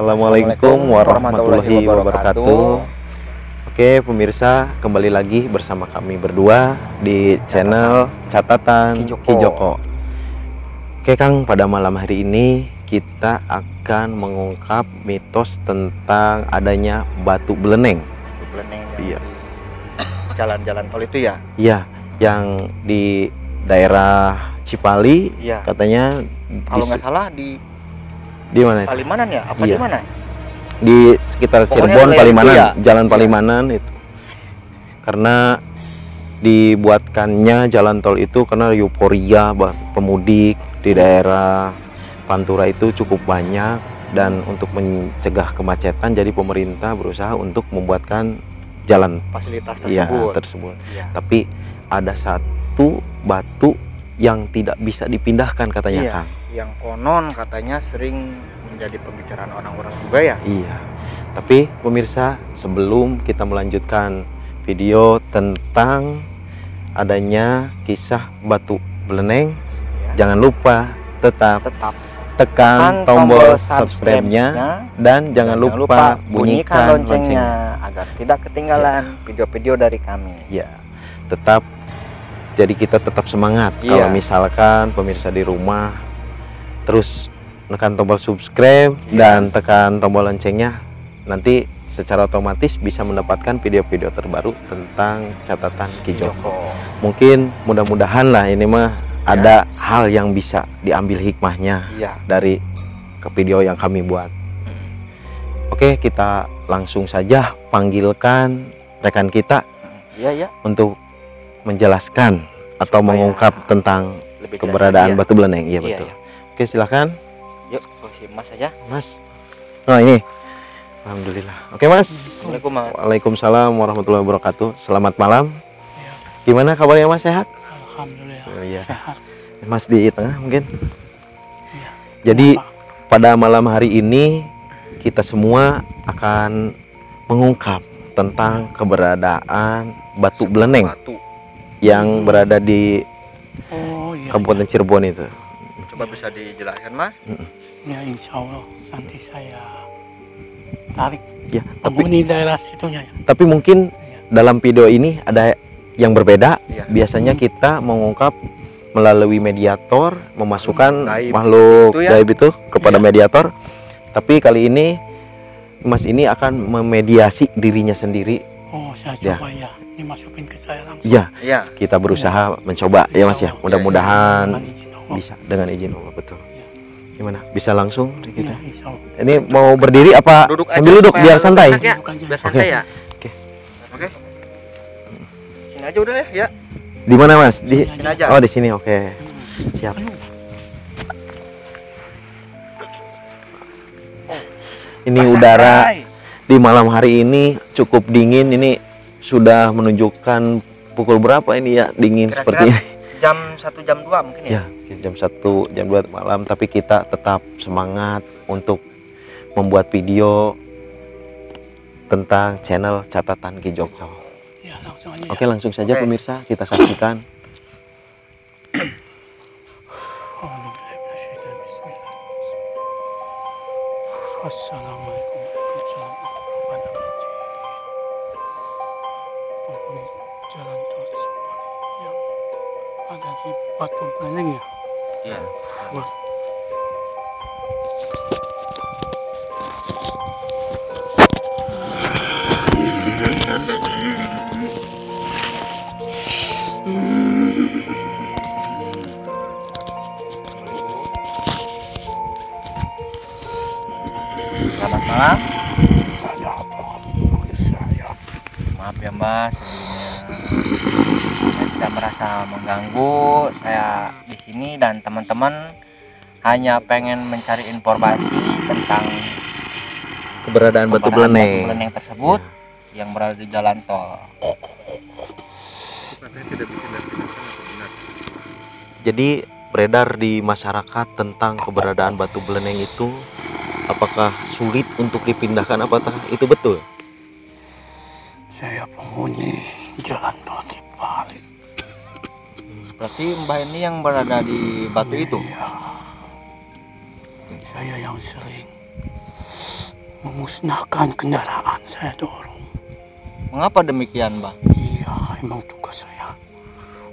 Assalamualaikum warahmatullahi wabarakatuh. Oke pemirsa, kembali lagi bersama kami berdua di channel Catatan Ki Joko. Oke Kang, pada malam hari ini kita akan mengungkap mitos tentang adanya batu beleneng. Iya. Jalan-jalan tol itu ya? Iya, yang di daerah Cipali, iya. Katanya kalau nggak salah di mana? Palimanan ya? Apa iya. di mana? Di sekitar Cirebon, Palimanan, ya? Jalan Palimanan itu. Karena dibuatkannya jalan tol itu karena euforia pemudik di daerah Pantura itu cukup banyak, dan untuk mencegah kemacetan jadi pemerintah berusaha untuk membuatkan jalan fasilitas tersebut. Ya. Tapi ada satu batu yang tidak bisa dipindahkan katanya, iya. Kang. Yang konon katanya sering menjadi pembicaraan orang-orang juga ya. Iya. Tapi pemirsa, sebelum kita melanjutkan video tentang adanya kisah batu beleneng, ya. Jangan lupa tetap tekan tombol subscribe-nya dan jangan lupa bunyikan loncengnya agar tidak ketinggalan video-video dari kami. Ya, tetap. Jadi kita tetap semangat. Kalau misalkan pemirsa di rumah terus tekan tombol subscribe dan tekan tombol loncengnya, nanti secara otomatis bisa mendapatkan video-video terbaru tentang Catatan Ki Joko. Mungkin mudah-mudahan lah ini mah ada hal yang bisa diambil hikmahnya dari ke video yang kami buat. Oke, kita langsung saja panggilkan rekan kita untuk menjelaskan atau mengungkap tentang keberadaan batu beleneng. Iya betul. Oke, silakan. Yuk, Mas aja. Mas. Nah ini. Alhamdulillah. Oke Mas. Assalamualaikum. Waalaikumsalam warahmatullahi wabarakatuh. Selamat malam. Gimana kabarnya Mas, sehat? Alhamdulillah. Iya. Mas di tengah mungkin. Jadi pada malam hari ini kita semua akan mengungkap tentang keberadaan batu beleneng yang berada di Kabupaten Cirebon itu. Coba bisa dijelaskan Mas? Ya insya Allah nanti saya tarik. Ya, tapi daerah situnya ya. Tapi mungkin dalam video ini ada yang berbeda. Biasanya kita mengungkap melalui mediator, memasukkan makhluk gaib itu kepada mediator. Tapi kali ini Mas ini akan memediasi dirinya sendiri. Oh, saya coba ya. Dimasukin ke saya langsung. Iya. Kita berusaha mencoba ya Mas ya. Mudah-mudahan bisa dengan izin Allah, betul. Gimana? Bisa langsung kita? Ini mau berdiri apa sambil duduk biar santai? Biar santai ya. Oke. Sini aja udah ya. Di mana Mas? Di sini aja. Oh, di sini. Oke. Siap. Ini udara di malam hari ini cukup dingin. Ini sudah menunjukkan pukul berapa ini ya, dingin seperti ini. Jam 1 jam 2 mungkin ya. Jam 1 jam 2 malam, tapi kita tetap semangat untuk membuat video tentang channel Catatan Ki Joko. Ya, langsung aja. Oke, langsung saja pemirsa kita saksikan. Assalamualaikum jalan tol Cipali yang ada di batu beleneng ya. Iya. Selamat malam. Ada apa kamu panggil saya? Maaf ya Mas, sebelumnya saya tidak merasa mengganggu. Saya di sini dan teman-teman hanya pengen mencari informasi tentang keberadaan batu beleneng tersebut yang berada di jalan tol. Jadi beredar di masyarakat tentang keberadaan batu beleneng itu, apakah sulit untuk dipindahkan? Apakah itu betul? Saya penghuni jalan tol Cipali. Berarti Mbah ini yang berada di batu itu? Iya. Saya yang sering memusnahkan kendaraan saya dorong. Mengapa demikian, Bang? Iya, emang tugas saya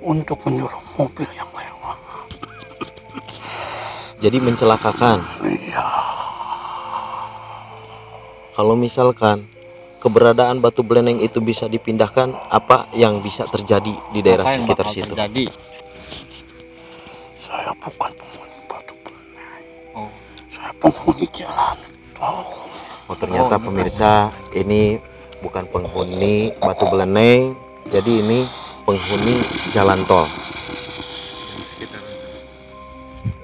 untuk mendorong mobil yang lewat. Jadi mencelakakan. Iya, Kalau misalkan keberadaan batu beleneng itu bisa dipindahkan, apa yang bisa terjadi di daerah Apa yang sekitar bakal situ? terjadi? saya bukan penghuni batu beleneng. Oh, Saya penghuni jalan tol. Oh, ternyata Oh, pemirsa, ini bukan penghuni batu beleneng, jadi ini penghuni jalan tol.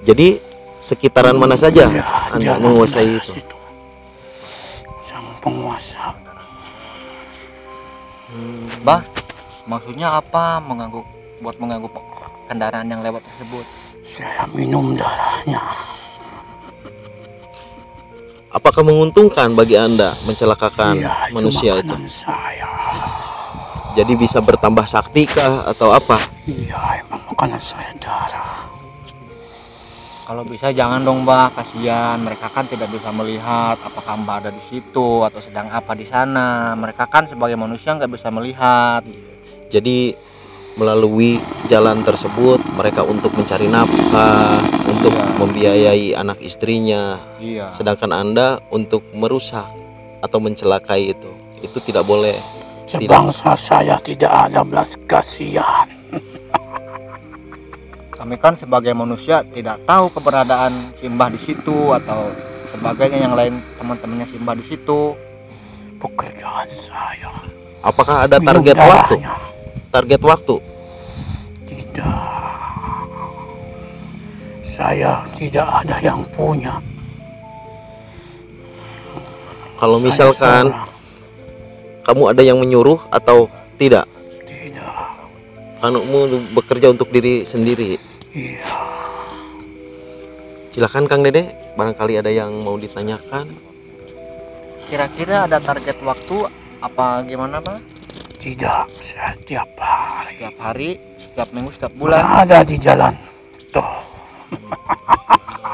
Jadi sekitaran mana saja Ya, Anda jalan menguasai daerah itu? situ. Sama penguasa. Bah, maksudnya apa buat mengganggu kendaraan yang lewat tersebut? Saya minum darahnya. Apakah menguntungkan bagi Anda mencelakakan Iya, manusia itu? makanan saya. Jadi bisa bertambah sakti kah atau apa? Iya, emang makanan saya darah. Kalau bisa jangan dong, Mbak, kasihan. Mereka kan tidak bisa melihat apakah Mbak ada di situ atau sedang apa di sana. Mereka kan sebagai manusia nggak bisa melihat. Jadi melalui jalan tersebut mereka untuk mencari nafkah, untuk Iya. membiayai anak istrinya. Iya. Sedangkan Anda untuk merusak atau mencelakai itu tidak boleh. Sebangsa saya tidak ada belas kasihan. Kami kan sebagai manusia tidak tahu keberadaan Simbah di situ atau sebagainya yang lain teman-temannya Simbah di situ. Pekerjaan saya. Apakah ada minum target waktu? darahnya. Target waktu? Tidak. Saya tidak ada yang punya. Kalau Saya misalkan seorang. kamu ada yang menyuruh atau tidak? Tidak. Kamu bekerja untuk diri sendiri. Iya. Silakan Kang Dede, barangkali ada yang mau ditanyakan. Kira-kira ada target waktu apa gimana, Pak? Tidak. Setiap hari. Setiap hari, setiap minggu, setiap bulan? Berada di jalan tol.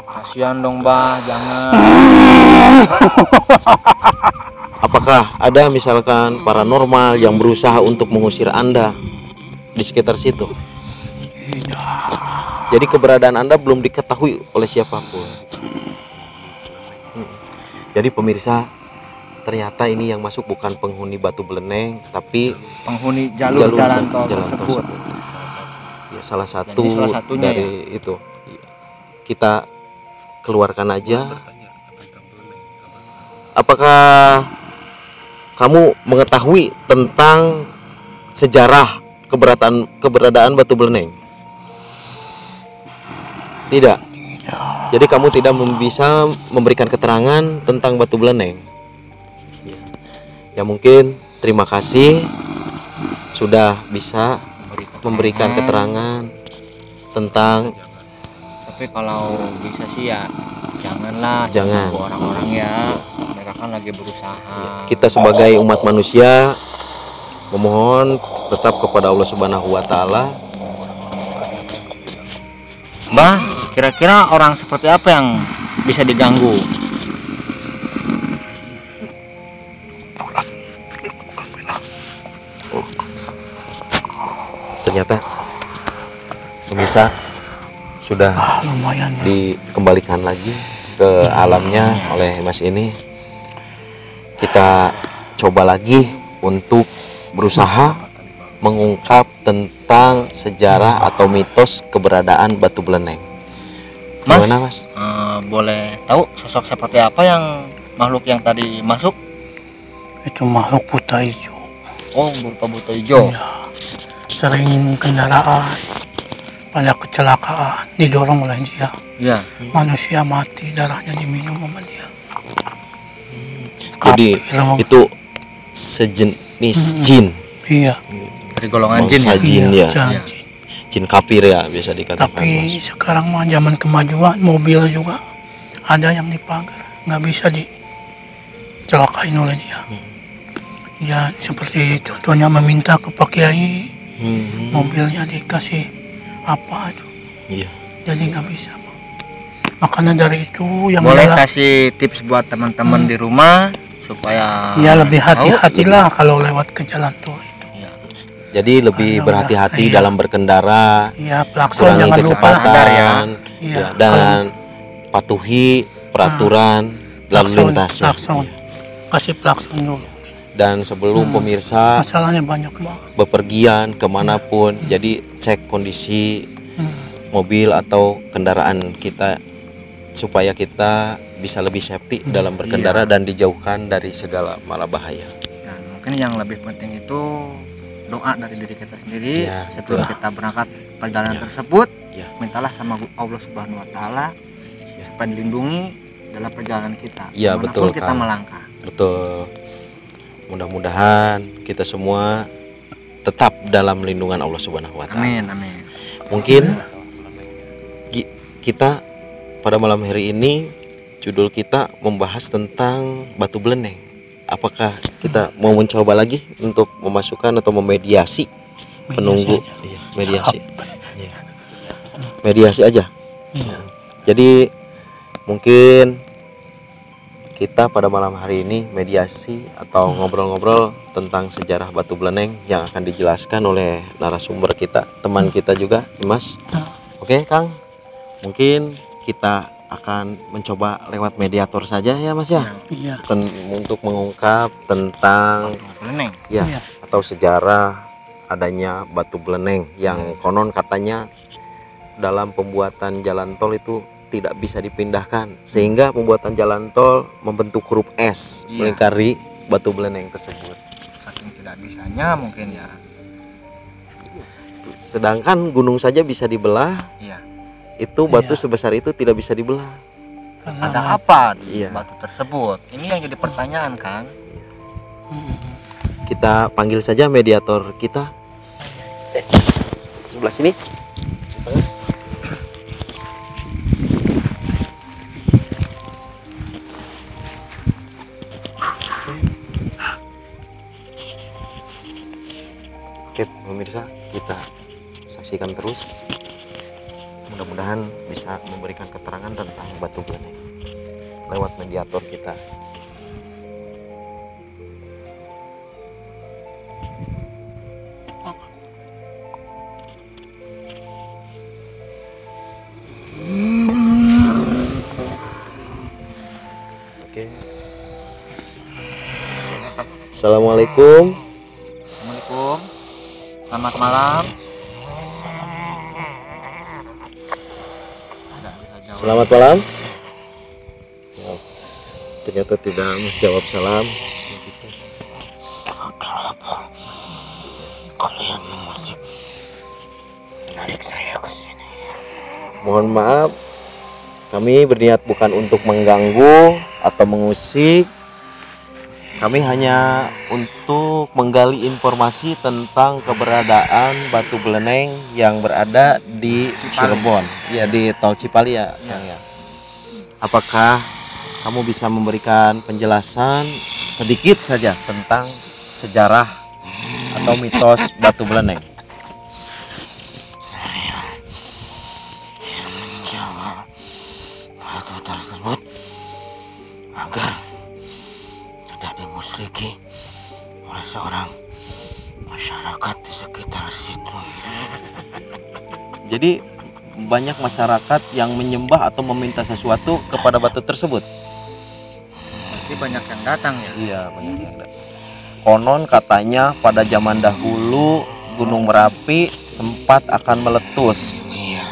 Kasihan dong, Mbak, jangan. Apakah ada misalkan paranormal yang berusaha untuk mengusir Anda di sekitar situ? Tidak. Jadi keberadaan Anda belum diketahui oleh siapapun. Jadi pemirsa, ternyata ini yang masuk bukan penghuni batu beleneng, tapi Penghuni jalur jalan tol tersebut. Ya, salah satu Jadi salah satunya dari itu. Kita keluarkan aja. Apakah kamu mengetahui tentang sejarah keberadaan batu beleneng? Tidak. Tidak. Jadi kamu tidak bisa memberikan keterangan tentang batu beleneng. Ya mungkin terima kasih sudah bisa memberikan keterangan tentang. Tapi kalau bisa sih ya janganlah, Jangan. ganggu orang-orang ya. Mereka kan lagi berusaha. Kita sebagai umat manusia memohon tetap kepada Allah Subhanahu wa taala. Mbah, kira-kira orang seperti apa yang bisa diganggu? Ternyata pemirsa sudah Lumayan ya. dikembalikan lagi ke alamnya oleh Mas ini. Kita coba lagi untuk berusaha mengungkap tentang sejarah atau mitos keberadaan batu beleneng. Mas? Gimana Mas? Boleh tahu sosok seperti apa yang makhluk yang tadi masuk? Itu makhluk buta hijau. Oh, berupa buta hijau. Iya. Sering kendaraan pada kecelakaan didorong oleh dia. Iya. Manusia mati, darahnya diminum sama dia. Jadi Kafir. itu sejenis jin. Iya. Dari golongan jin ya? Bangsa jin ya. jangan Iya. jin. Jin kafir ya bisa dikatakan. Tapi Mas. sekarang mah zaman kemajuan, mobil juga ada yang dipagar, nggak bisa dicelakain oleh dia. Ya seperti contohnya meminta ke Pak Kiai, mobilnya dikasih apa itu, Iya. jadi nggak bisa. Makanya dari itu yang Boleh jalan- kasih tips buat teman-teman di rumah supaya Ya lebih hati-hatilah kalau lewat ke jalan tol itu. Iya. Jadi lebih Karena berhati-hati udah, iya. dalam berkendara, Ya klakson kurangi jangan lupa lah. kecepatan, Iya, ya, dan patuhi peraturan lalu lintas ya. klakson. Kasih klakson dulu. Dan sebelum pemirsa Masalahnya banyak banget. bepergian kemanapun, jadi cek kondisi mobil atau kendaraan kita supaya kita bisa lebih safety dalam berkendara dan dijauhkan dari segala malabahaya. Dan mungkin yang lebih penting itu doa dari diri kita sendiri Ya, sebelum betul. kita berangkat perjalanan Ya. tersebut. Ya. Mintalah sama Allah Subhanahu Wa Taala supaya dilindungi dalam perjalanan kita. Ya, Dimanapun betul, kita Kang. melangkah. Betul. Mudah-mudahan kita semua tetap dalam lindungan Allah Subhanahu wa taala. Amin, amin. Mungkin kita pada malam hari ini judul kita membahas tentang batu beleneng. Apakah kita mau mencoba lagi untuk memasukkan atau memediasi penunggu? Iya, mediasi. Iya. Mediasi aja. Iya. Jadi mungkin kita pada malam hari ini mediasi atau ngobrol-ngobrol tentang sejarah batu beleneng yang akan dijelaskan oleh narasumber kita, teman kita juga, Mas. Oke, Kang. Mungkin kita akan mencoba lewat mediator saja ya, Mas ya. Iya. Untuk mengungkap tentang Beleneng. ya Iya. atau sejarah adanya batu beleneng yang konon katanya dalam pembuatan jalan tol itu tidak bisa dipindahkan sehingga pembuatan jalan tol membentuk huruf S Iya. melingkari batu beleneng tersebut. Saking tidak bisanya mungkin ya. Sedangkan gunung saja bisa dibelah, Iya. itu batu Iya. sebesar itu tidak bisa dibelah. Karena Ada apa di Iya. batu tersebut? Ini yang jadi pertanyaan kan. Kita panggil saja mediator kita. Sebelah sini. Oke, pemirsa, kita saksikan terus. Mudah-mudahan bisa memberikan keterangan tentang batu beleneng lewat mediator kita. Oke. Assalamualaikum. Assalamualaikum. Selamat malam. Selamat malam. Oh, ternyata tidak menjawab salam. Kenapa kalian musik menarik saya ke sini? Mohon maaf, kami berniat bukan untuk mengganggu atau mengusik. Kami hanya untuk menggali informasi tentang keberadaan batu beleneng yang berada di Cirebon, ya di Tol Cipali ya, Kang ya. Apakah kamu bisa memberikan penjelasan sedikit saja tentang sejarah atau mitos batu beleneng? Menjaga batu tersebut agar tidak dimusyriki oleh seorang masyarakat di sekitar situ. Jadi banyak masyarakat yang menyembah atau meminta sesuatu kepada batu tersebut. Jadi banyak yang datang ya. Iya, banyak yang datang. Konon katanya pada zaman dahulu Gunung Merapi sempat akan meletus.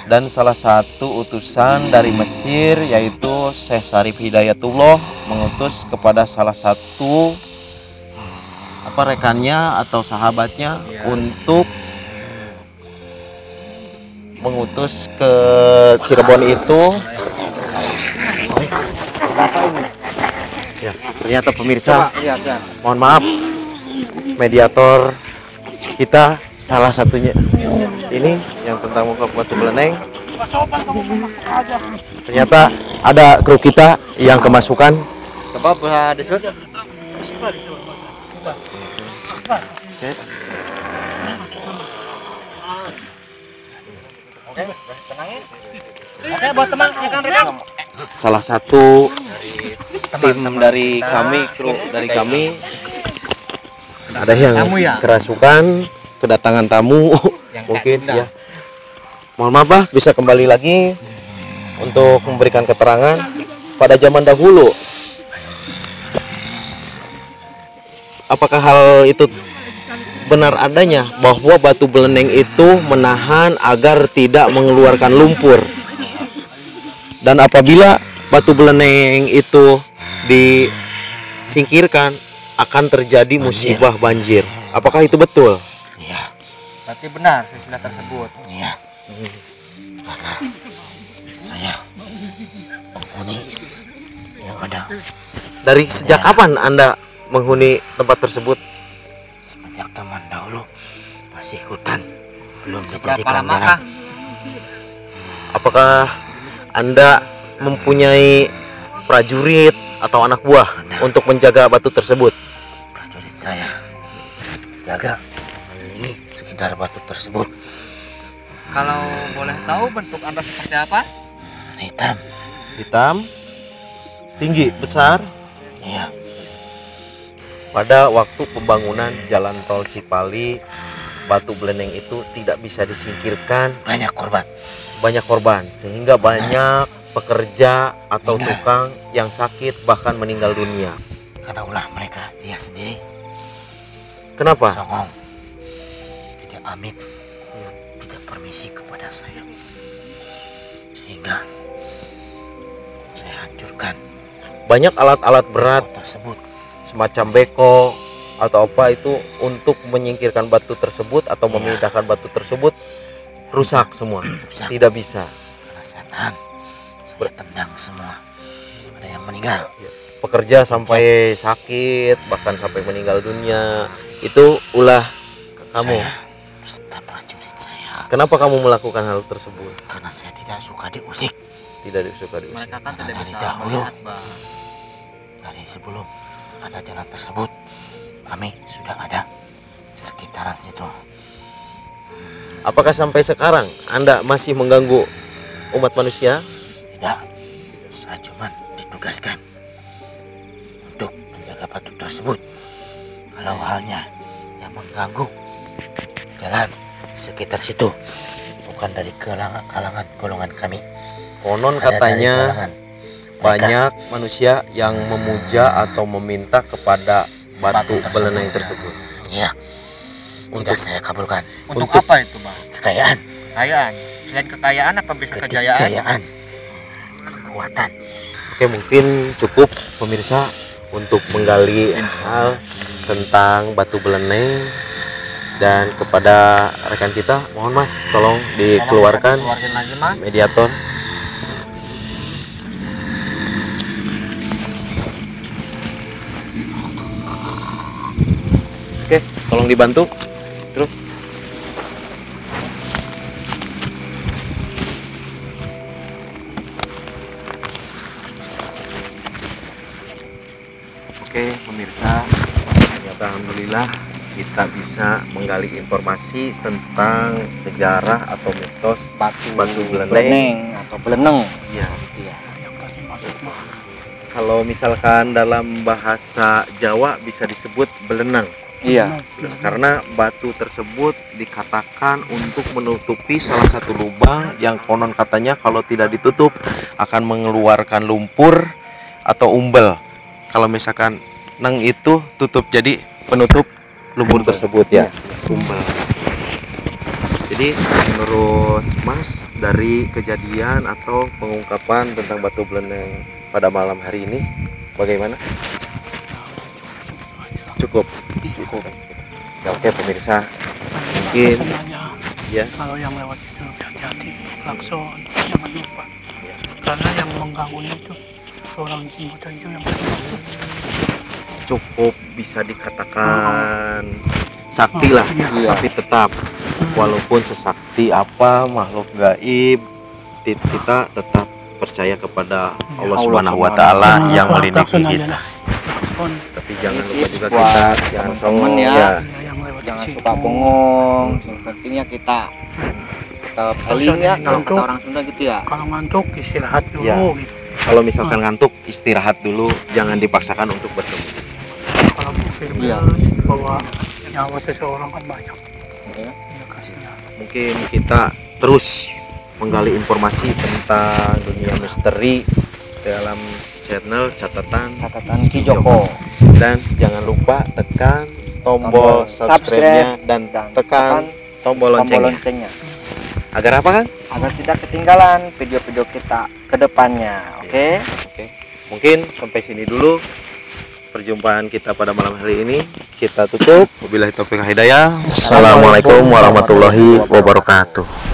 Dan salah satu utusan dari Mesir yaitu Syekh Syarif Hidayatullah mengutus kepada salah satu rekannya atau sahabatnya untuk mengutus ke Cirebon itu. Ya, ternyata pemirsa, Lihat ya. mohon maaf, mediator kita salah satunya ini yang tentang muka batu beleneng. Ternyata ada kru kita yang kemasukan. Coba buat desut. Oke. Oke, buat teman rekan-rekan. Salah satu teman-teman dari kita, kami, kru dari kita kami ada yang tamu ya? kerasukan, kedatangan tamu Yang mungkin tak ya. Mohon maaf Pak, bisa kembali lagi untuk memberikan keterangan pada zaman dahulu. Apakah hal itu benar adanya bahwa batu beleneng itu menahan agar tidak mengeluarkan lumpur? Dan apabila batu beleneng itu disingkirkan akan terjadi musibah banjir. Apakah itu betul? Iya, Berarti benar istilah tersebut. iya. Karena saya penghuni yang ada Dari sejak kapan Anda menghuni tempat tersebut? semenjak zaman dahulu masih hutan, belum Berapa dijadikan lama jalan. Apakah Anda mempunyai prajurit atau anak buah untuk menjaga batu tersebut? Prajurit saya jaga ini sekitar batu tersebut. Kalau boleh tahu bentuk Anda seperti apa? Hitam, Hitam, tinggi, besar. iya. Pada waktu pembangunan jalan tol Cipali, batu beleneng itu tidak bisa disingkirkan, Banyak korban. banyak korban sehingga banyak pekerja atau Meninggal. tukang yang sakit bahkan meninggal dunia. Karena ulah mereka dia sendiri Kenapa? songong, tidak amit, tidak permisi kepada saya, sehingga saya hancurkan Banyak alat-alat berat batu tersebut. semacam beko atau apa itu untuk menyingkirkan batu tersebut atau Iya. memindahkan batu tersebut rusak semua. Rusak. Tidak bisa. Karena saya tahan, saya tendang semua. Ada yang meninggal. Pekerja sampai sakit bahkan sampai meninggal dunia. Itu ulah kamu. Saya beserta prajurit saya, Kenapa kamu melakukan hal tersebut? karena saya tidak suka diusik. Tidak suka diusir. Mereka kan Karena tidak dari bisa dahulu. melihat, Bang. Dari sebelum ada jalan tersebut, kami sudah ada sekitaran situ. Apakah sampai sekarang Anda masih mengganggu umat manusia? Tidak, saya cuma ditugaskan untuk menjaga batu tersebut. Kalau halnya yang mengganggu jalan sekitar situ, bukan dari kalangan golongan kami. Konon Ada dari katanya kalangan mereka. banyak manusia yang memuja atau meminta kepada batu beleneng tersebut. Iya, Untuk tidak saya kabulkan. Untuk, Untuk- apa itu, Bang? Kekayaan, Kekayaan. Selain kekayaan apa bisa kejayaan? kejayaan, kekuatan. Oke, mungkin cukup pemirsa untuk menggali hal tentang batu beleneng. Dan kepada rekan kita, mohon Mas tolong dikeluarkan Keluarin lagi, Mas. mediator. Oke, tolong dibantu. Terus. Oke, pemirsa, ternyata alhamdulillah kita bisa menggali informasi tentang sejarah atau mitos batu beleneng. Beleneng atau beleneng. Iya. Iya. Yang tadi masuk mah. Kalau misalkan dalam bahasa Jawa bisa disebut belenang. Iya. Karena batu tersebut dikatakan untuk menutupi salah satu lubang yang konon katanya kalau tidak ditutup akan mengeluarkan lumpur atau umbel. Kalau misalkan neng itu tutup jadi penutup lumpur tersebut ya, umbel. Jadi menurut Mas dari kejadian atau pengungkapan tentang batu beleneng pada malam hari ini bagaimana? Cukup. Ya, oke pemirsa, mungkin Pesan aja, ya. kalau yang lewat itu hati-hati, klakson, jangan lupa. Karena yang mengganggunya itu seorang jin buta hijau yang Cukup bisa dikatakan sakti lah, Iya. tapi tetap walaupun sesakti apa makhluk gaib, kita tetap percaya kepada Allah Subhanahu wa taala yang melindungi kita. Klakson, Tapi jangan lupa juga Buat kita jangan teman-teman songong ya. ya. yang lewat di Jangan situ. suka bengong. Yang pentingnya kita tetap healing ya kalau kata ngantuk. orang Sunda gitu ya. Kalau ngantuk istirahat dulu Ya. gitu. kalau misalkan ngantuk istirahat dulu, jangan dipaksakan untuk bertemu. Kalau film Iya. bahwa nyawa seseorang kan banyak. Iya. Ya kasihnya. Mungkin kita terus menggali informasi tentang dunia misteri dalam channel catatan Ki Joko. dan jangan lupa tekan tombol subscribe-nya dan tekan tombol loncengnya. loncengnya Agar apa, Kang? agar tidak ketinggalan video-video kita ke depannya. Oke? Oke. Mungkin sampai sini dulu perjumpaan kita pada malam hari ini. Kita tutup. Wabillahi taufiq wal hidayah. Assalamualaikum warahmatullahi wabarakatuh.